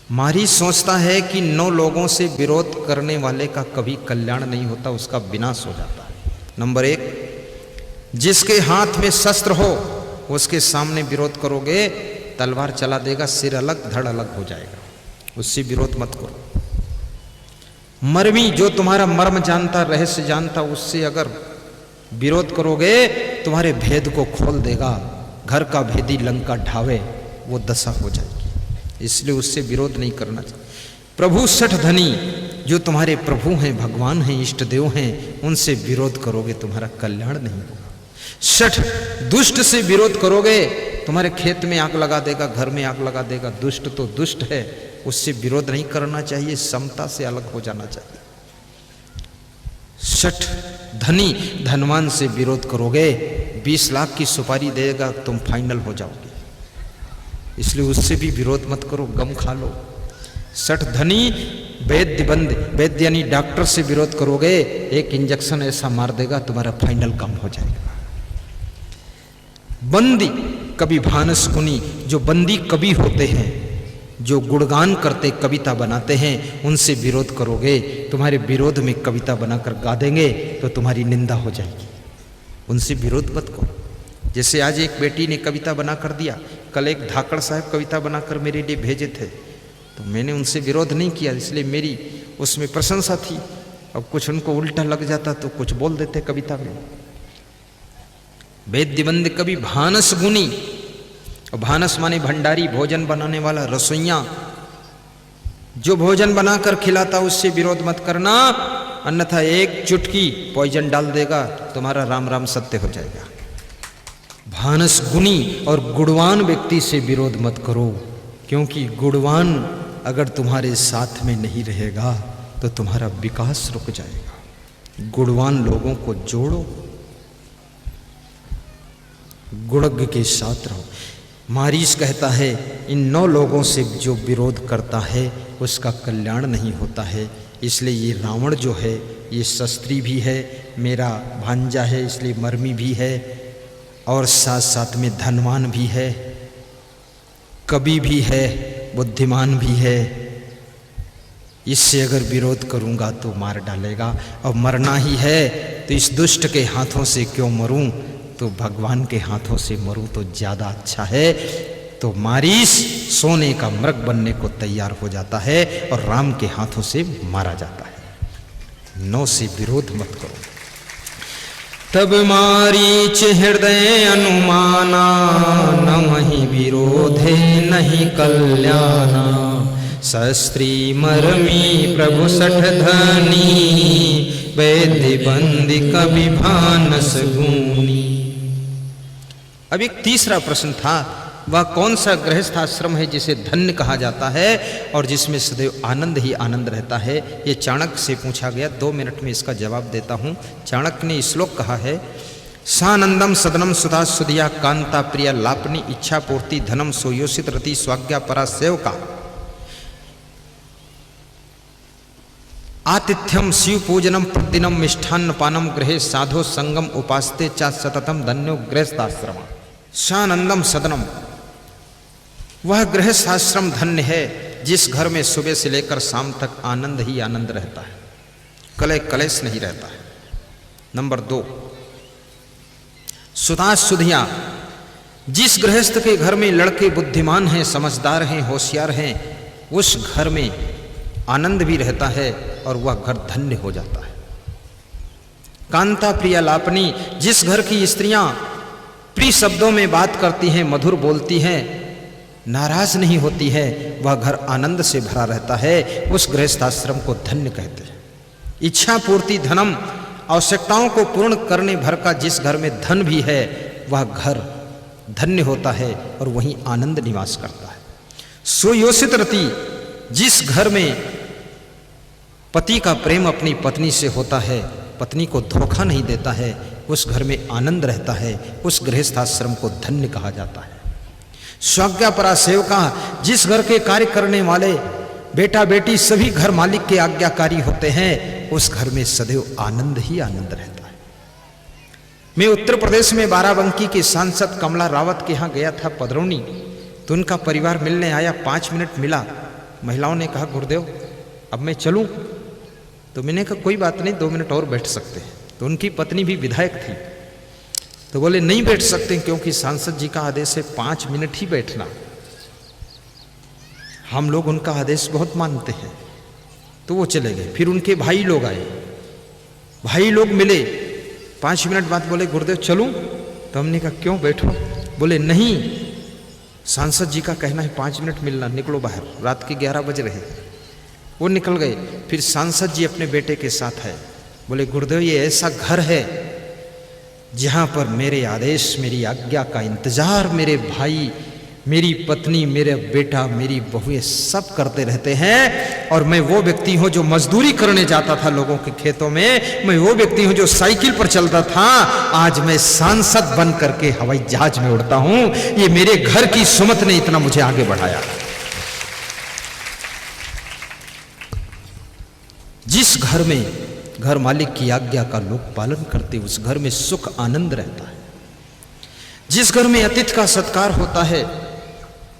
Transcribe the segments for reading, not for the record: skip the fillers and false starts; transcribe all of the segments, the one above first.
मारी सोचता है कि 9 लोगों से विरोध करने वाले का कभी कल्याण नहीं होता, उसका विनाश हो जाता है। नंबर 1, जिसके हाथ में शस्त्र हो उसके सामने विरोध करोगे, तलवार चला देगा, सिर अलग धड़ अलग हो जाएगा, उससे विरोध मत करो। मर्मी, जो तुम्हारा मर्म जानता, रहस्य जानता, उससे अगर विरोध करोगे तुम्हारे भेद को खोल देगा, घर का भेदी लंका ढावे, वो दशा हो जाएगी, इसलिए उससे विरोध नहीं करना चाहिए। प्रभु सठ धनी, जो तुम्हारे प्रभु हैं, भगवान हैं, इष्ट देव हैं, उनसे विरोध करोगे तुम्हारा कल्याण नहीं होगा। सठ दुष्ट से विरोध करोगे तुम्हारे खेत में आग लगा देगा, घर में आग लगा देगा। दुष्ट तो दुष्ट है, उससे विरोध नहीं करना चाहिए, समता से अलग हो जाना चाहिए। सठ धनी, धनवान से विरोध करोगे 20 लाख की सुपारी देगा, तुम फाइनल हो जाओगे, इसलिए उससे भी विरोध मत करो, गम खा लो। सठ धनी, वैद्य यानी डॉक्टर से विरोध करोगे, एक इंजेक्शन ऐसा मार देगा तुम्हारा फाइनल कम हो जाएगा। बंदी कवि भानस गुनी, जो बंदी कवि होते हैं, जो गुणगान करते, कविता बनाते हैं, उनसे विरोध करोगे, तुम्हारे विरोध में कविता बनाकर गा देंगे तो तुम्हारी निंदा हो जाएगी, उनसे विरोध मत करो। जैसे आज एक बेटी ने कविता बना कर दिया, कल एक धाकड़ साहब कविता बनाकर मेरे लिए भेजे थे, तो मैंने उनसे विरोध नहीं किया, इसलिए मेरी उसमें प्रशंसा थी। अब कुछ उनको उल्टा लग जाता तो कुछ बोल देते कविता में। वेद्यबंद कवि भानस गुनी, और भानस माने भंडारी, भोजन बनाने वाला, रसोइया, जो भोजन बनाकर खिलाता उससे विरोध मत करना, अन्यथा एक चुटकी पॉइजन डाल देगा, तुम्हारा राम राम सत्य हो जाएगा। भानस गुनी और गुणवान व्यक्ति से विरोध मत करो, क्योंकि गुणवान अगर तुम्हारे साथ में नहीं रहेगा तो तुम्हारा विकास रुक जाएगा। गुणवान लोगों को जोड़ो, गुणज्ञ के साथ रहो। मारीस कहता है इन 9 लोगों से जो विरोध करता है उसका कल्याण नहीं होता है, इसलिए ये रावण जो है ये शस्त्री भी है, मेरा भांजा है, इसलिए मर्मी भी है, और साथ साथ में धनवान भी है, कवि भी है, बुद्धिमान भी है। इससे अगर विरोध करूंगा तो मार डालेगा, और मरना ही है तो इस दुष्ट के हाथों से क्यों मरूं, तो भगवान के हाथों से मरूं तो ज्यादा अच्छा है। तो मारीस सोने का मृग बनने को तैयार हो जाता है और राम के हाथों से मारा जाता है। 9 से विरोध मत करो। तब मारीच हृदय अनुमाना, न महि विरोधे नहीं कल्याणा। शस्त्री मर्मी प्रभु सठ धनी, वैद्य बंदी कवि भानस गुनी। अब एक तीसरा प्रश्न था, वह कौन सा गृहस्थ आश्रम है जिसे धन्य कहा जाता है और जिसमें सदैव आनंद ही आनंद रहता है? ये चाणक्य से पूछा गया। 2 मिनट में इसका जवाब देता हूँ। चाणक्य ने श्लोक कहा है, सानंदम सदनम सुधा सुधिया कांता प्रिया लापनी इच्छा पूर्ति धनम सोयोषित रति स्वाज्ञा परा सेवका। आतिथ्यम शिव पूजनम प्रतिदिनम मिष्ठान्न पानम गृहे साधो संगम उपास्ते चा सततम धन्यो गृहस्थाश्रम। सानंदम सदनम, वह गृहस्थाश्रम धन्य है जिस घर में सुबह से लेकर शाम तक आनंद ही आनंद रहता है, कलह कलेश नहीं रहता है। नंबर 2, सुधा सुधिया, जिस गृहस्थ के घर में लड़के बुद्धिमान हैं, समझदार हैं, होशियार हैं, उस घर में आनंद भी रहता है और वह घर धन्य हो जाता है। कांता प्रिया लापनी, जिस घर की स्त्रियां प्रिय शब्दों में बात करती हैं, मधुर बोलती हैं, नाराज नहीं होती है, वह घर आनंद से भरा रहता है, उस गृहस्थाश्रम को धन्य कहते हैं। इच्छा पूर्ति धनम, आवश्यकताओं को पूर्ण करने भर का जिस घर में धन भी है वह घर धन्य होता है और वहीं आनंद निवास करता है। सुयोषित रति, जिस घर में पति का प्रेम अपनी पत्नी से होता है, पत्नी को धोखा नहीं देता है, उस घर में आनंद रहता है, उस गृहस्थाश्रम को धन्य कहा जाता है। स्वाज्ञापरा सेवका, जिस घर के कार्य करने वाले बेटा बेटी सभी घर मालिक के आज्ञाकारी होते हैं, उस घर में सदैव आनंद ही आनंद रहता है। मैं उत्तर प्रदेश में बाराबंकी के सांसद कमला रावत के यहाँ गया था पदरौनी, तो उनका परिवार मिलने आया, 5 मिनट मिला, महिलाओं ने कहा गुरुदेव अब मैं चलूं? तो मैंने कहा कोई बात नहीं, 2 मिनट और बैठ सकते हैं। तो उनकी पत्नी भी विधायक थी, तो बोले नहीं बैठ सकते क्योंकि सांसद जी का आदेश है 5 मिनट ही बैठना, हम लोग उनका आदेश बहुत मानते हैं। तो वो चले गए। फिर उनके भाई लोग आए, भाई लोग मिले, 5 मिनट बाद बोले गुरुदेव चलूं? तो हमने कहा क्यों, बैठो। बोले नहीं, सांसद जी का कहना है 5 मिनट मिलना, निकलो बाहर। रात के 11 बज रहे। वो निकल गए। फिर सांसद जी अपने बेटे के साथ है। बोले गुरुदेव ये ऐसा घर है जहां पर मेरे आदेश, मेरी आज्ञा का इंतजार मेरे भाई, मेरी पत्नी, मेरा बेटा, मेरी बहुएं सब करते रहते हैं। और मैं वो व्यक्ति हूं जो मजदूरी करने जाता था लोगों के खेतों में, मैं वो व्यक्ति हूं जो साइकिल पर चलता था, आज मैं सांसद बन करके हवाई जहाज में उड़ता हूं। ये मेरे घर की सुमत ने इतना मुझे आगे बढ़ाया। जिस घर में घर मालिक की आज्ञा का लोग पालन करते, उस घर में सुख आनंद रहता है। जिस घर में अतिथि का सत्कार होता है,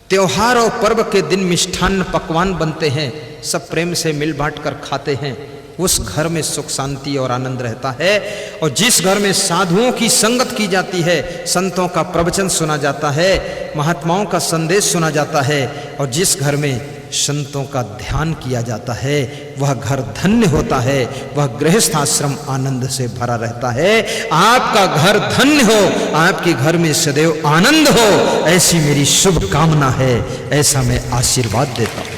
त्योहार और पर्व के दिन मिष्ठान्न पकवान बनते हैं, सब प्रेम से मिल बांट कर खाते हैं, उस घर में सुख शांति और आनंद रहता है। और जिस घर में साधुओं की संगत की जाती है, संतों का प्रवचन सुना जाता है, महात्माओं का संदेश सुना जाता है, और जिस घर में संतों का ध्यान किया जाता है, वह घर धन्य होता है, वह गृहस्थ आश्रम आनंद से भरा रहता है। आपका घर धन्य हो, आपके घर में सदैव आनंद हो, ऐसी मेरी शुभ कामना है, ऐसा मैं आशीर्वाद देता हूं।